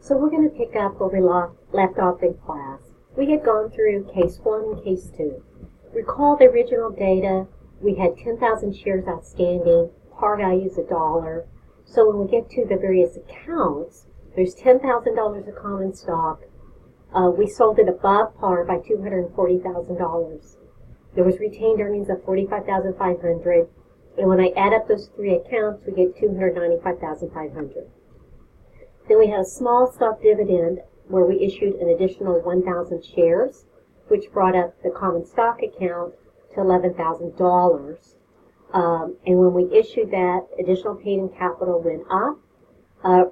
So we're going to pick up where we left off in class. We had gone through case 1 and case 2. Recall the original data. We had 10,000 shares outstanding, par value is $1. So when we get to the various accounts, there's $10,000 of common stock. We sold it above par by $240,000. There was retained earnings of $45,500, and when I add up those three accounts, we get $295,500. Then we had a small stock dividend where we issued an additional 1,000 shares, which brought up the common stock account to $11,000. And when we issued that, additional paid-in capital went up,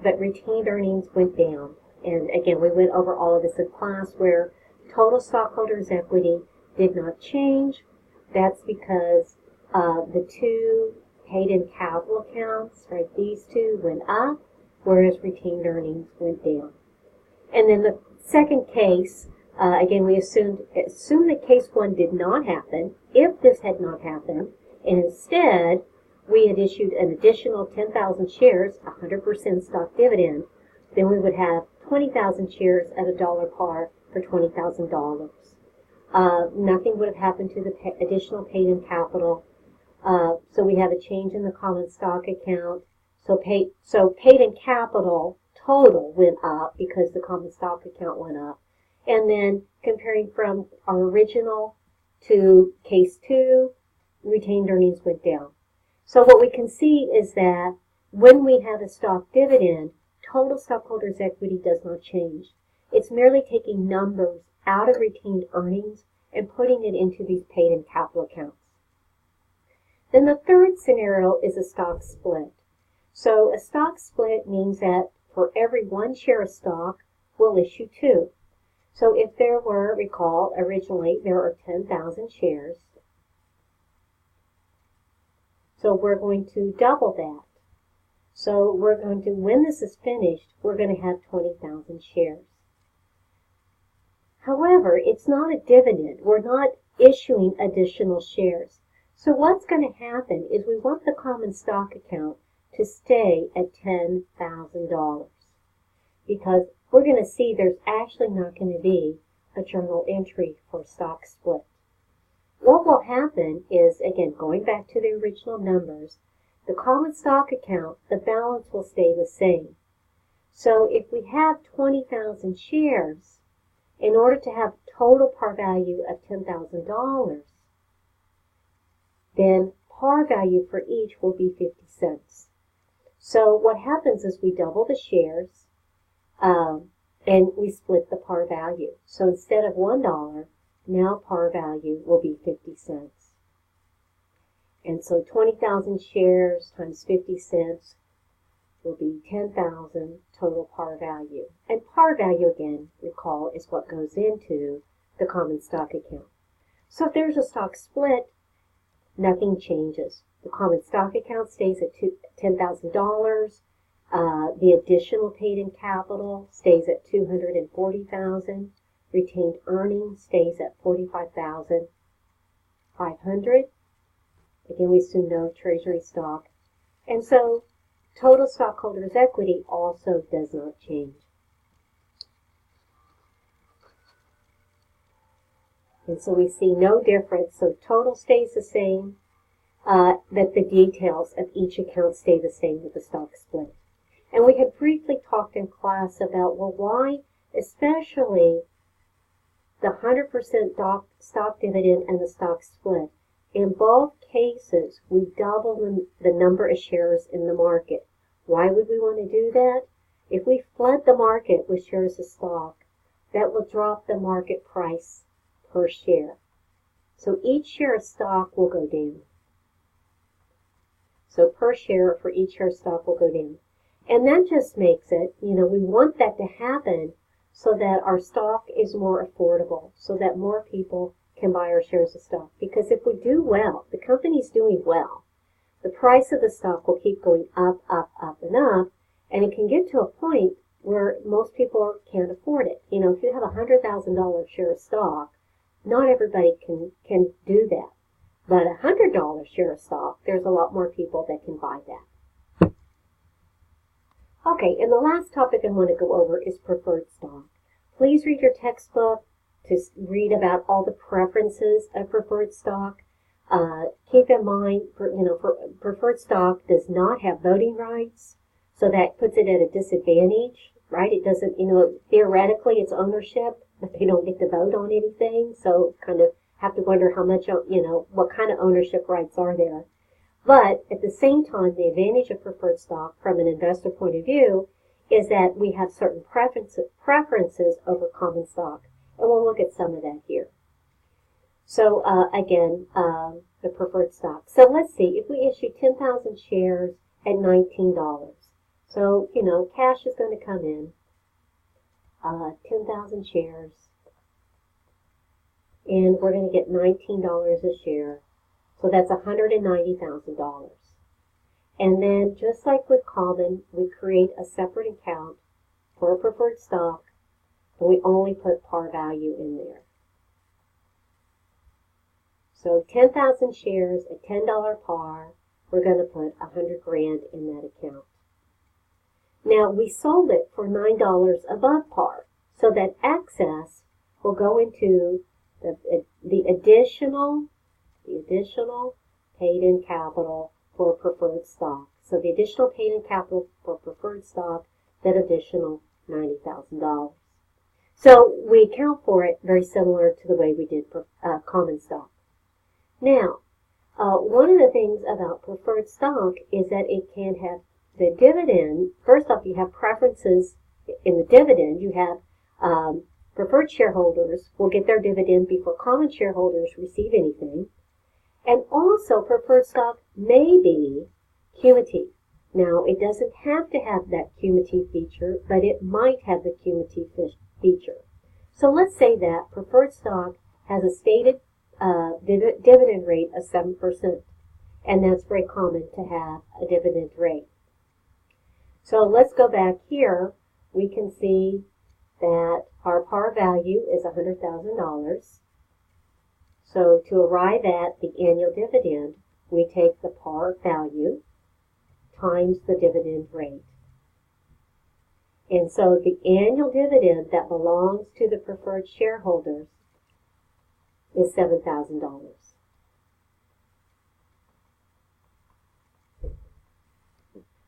but retained earnings went down. And again, we went over all of this in class where total stockholders' equity did not change. That's because the two paid-in capital accounts, right, these two went up, whereas retained earnings went down. And then the second case, again, we assumed that case 1 did not happen. If this had not happened, and instead we had issued an additional 10,000 shares, 100% stock dividend, then we would have 20,000 shares at $1 par for $20,000. Nothing would have happened to the additional paid-in capital. So we have a change in the common stock account. So paid-in capital total went up because the common stock account went up. And then comparing from our original to case 2, retained earnings went down. So what we can see is that when we have a stock dividend, total stockholders' equity does not change. It's merely taking numbers out of retained earnings and putting it into these paid-in capital accounts. Then the third scenario is a stock split. So a stock split means that for every 1 share of stock, we'll issue 2. So if there were, recall, originally there are 10,000 shares. So we're going to double that. So we're going to, when this is finished, we're going to have 20,000 shares. However, it's not a dividend. We're not issuing additional shares. So what's going to happen is we want the common stock account to stay at $10,000 because we're going to see there's actually not going to be a journal entry for stock split. What will happen is, again, going back to the original numbers, the common stock account, the balance will stay the same. So if we have 20,000 shares, in order to have total par value of $10,000, then par value for each will be 50 cents. So what happens is we double the shares and we split the par value. So instead of $1, now par value will be 50 cents. And so 20,000 shares times 50 cents will be 10,000 total par value. And par value, again, recall, is what goes into the common stock account. So if there's a stock split, nothing changes. The common stock account stays at $10,000. The additional paid-in capital stays at $240,000. Retained earnings stays at $45,500. Again, we assume no treasury stock. And so total stockholders' equity also does not change. And so we see no difference. So total stays the same, that the details of each account stay the same with the stock split. And we had briefly talked in class about, well, why especially the 100% stock dividend and the stock split. In both cases, we double the number of shares in the market. Why would we want to do that? If we flood the market with shares of stock, that will drop the market price per share. So each share of stock will go down. So per share for each share of stock will go down. And that just makes it, we want that to happen so that our stock is more affordable, so that more people can buy our shares of stock. Because if we do well, the company's doing well, the price of the stock will keep going up, up, up, and up, and it can get to a point where most people can't afford it. If you have a $100,000 share of stock, not everybody can do that. But a $100 share of stock, there's a lot more people that can buy that. Okay, and the last topic I want to go over is preferred stock. Please read your textbook to read about all the preferences of preferred stock. Keep in mind, preferred stock does not have voting rights, so that puts it at a disadvantage, right? It doesn't, theoretically it's ownership, but they don't get to vote on anything, so kind of have to wonder how much, what kind of ownership rights are there. But at the same time, the advantage of preferred stock from an investor point of view is that we have certain preferences over common stock. And we'll look at some of that here. So again, the preferred stock. So let's see, if we issue 10,000 shares at $19. So, cash is going to come in, 10,000 shares, and we're going to get $19 a share. So that's $190,000. And then, just like with common, we create a separate account for a preferred stock, and we only put par value in there. So 10,000 shares at $10 par, we're going to put $100,000 in that account. Now, we sold it for $9 above par, so that excess will go into the additional paid-in capital for preferred stock. So the additional paid-in capital for preferred stock, that additional $90,000. So we account for it very similar to the way we did for common stock. Now, one of the things about preferred stock is that it can have the dividend. First off, you have preferences in the dividend. You have preferred shareholders will get their dividend before common shareholders receive anything. And also, preferred stock may be cumulative. Now, it doesn't have to have that cumulative feature, but it might have the cumulative feature. So let's say that preferred stock has a stated dividend rate of 7%, and that's very common to have a dividend rate. So let's go back here. We can see that our par value is $100,000. So to arrive at the annual dividend, we take the par value times the dividend rate. And so the annual dividend that belongs to the preferred shareholders is $7,000.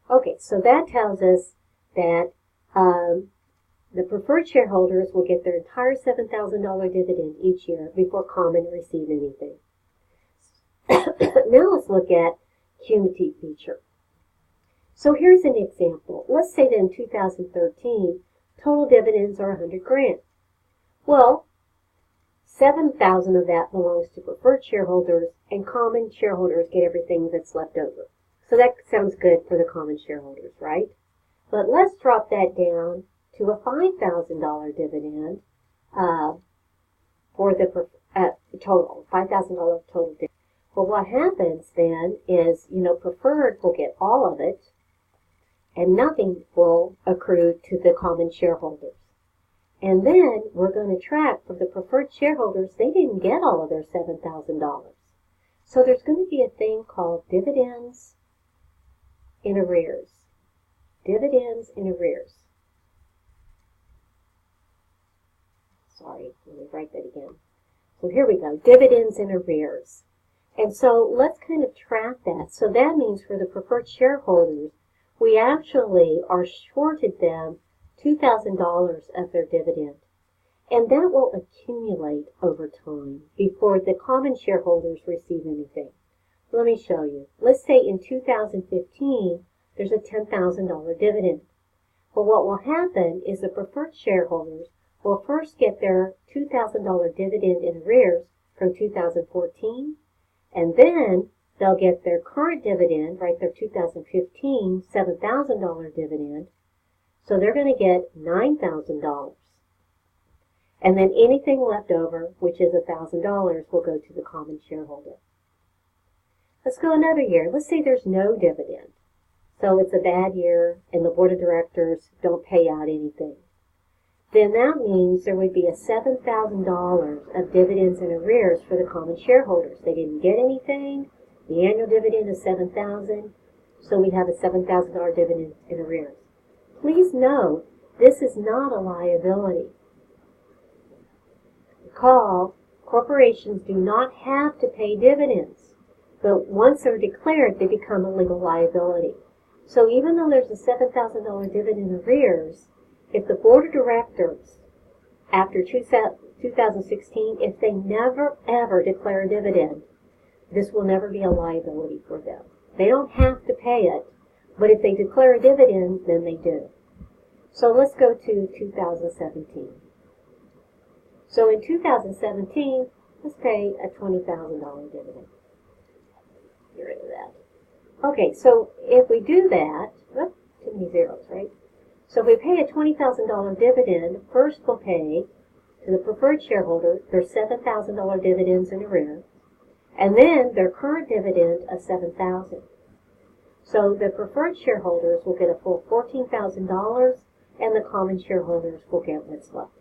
Okay, so that tells us that the preferred shareholders will get their entire $7,000 dividend each year before common receive anything. Now let's look at cumulative feature. So here's an example. Let's say that in 2013, total dividends are $100,000. Well, $7,000 of that belongs to preferred shareholders, and common shareholders get everything that's left over. So that sounds good for the common shareholders, right? But let's drop that down to a $5,000 dividend for the total, $5,000 total dividend. Well, what happens then is, preferred will get all of it, and nothing will accrue to the common shareholders. And then we're going to track for the preferred shareholders, they didn't get all of their $7,000. So there's going to be a thing called dividends in arrears. Dividends in arrears. Sorry, let me write that again. So here we go, dividends in arrears. And so let's kind of track that. So that means for the preferred shareholders, we actually are shorted them $2,000 of their dividend. And that will accumulate over time before the common shareholders receive anything. Let me show you. Let's say in 2015, there's a $10,000 dividend. Well, what will happen is the preferred shareholders will first get their $2,000 dividend in arrears from 2014, and then they'll get their current dividend, right, their 2015 $7,000 dividend. So they're going to get $9,000. And then anything left over, which is $1,000, will go to the common shareholder. Let's go another year. Let's say there's no dividend. So it's a bad year and the board of directors don't pay out anything. Then that means there would be a $7,000 of dividends in arrears for the common shareholders. They didn't get anything. The annual dividend is $7,000, so we have a $7,000 dividend in arrears. Please note, this is not a liability. Recall, corporations do not have to pay dividends, but once they're declared, they become a legal liability. So even though there's a $7,000 dividend arrears, if the board of directors, after 2016, if they never ever declare a dividend, this will never be a liability for them. They don't have to pay it, but if they declare a dividend, then they do. So let's go to 2017. So in 2017, let's pay a $20,000 dividend. Get rid of that. Okay, so if we do that, too many zeros, right? So if we pay a $20,000 dividend, first we'll pay to the preferred shareholder their $7,000 dividends in arrears, and then their current dividend of $7,000. So the preferred shareholders will get a full $14,000, and the common shareholders will get what's left.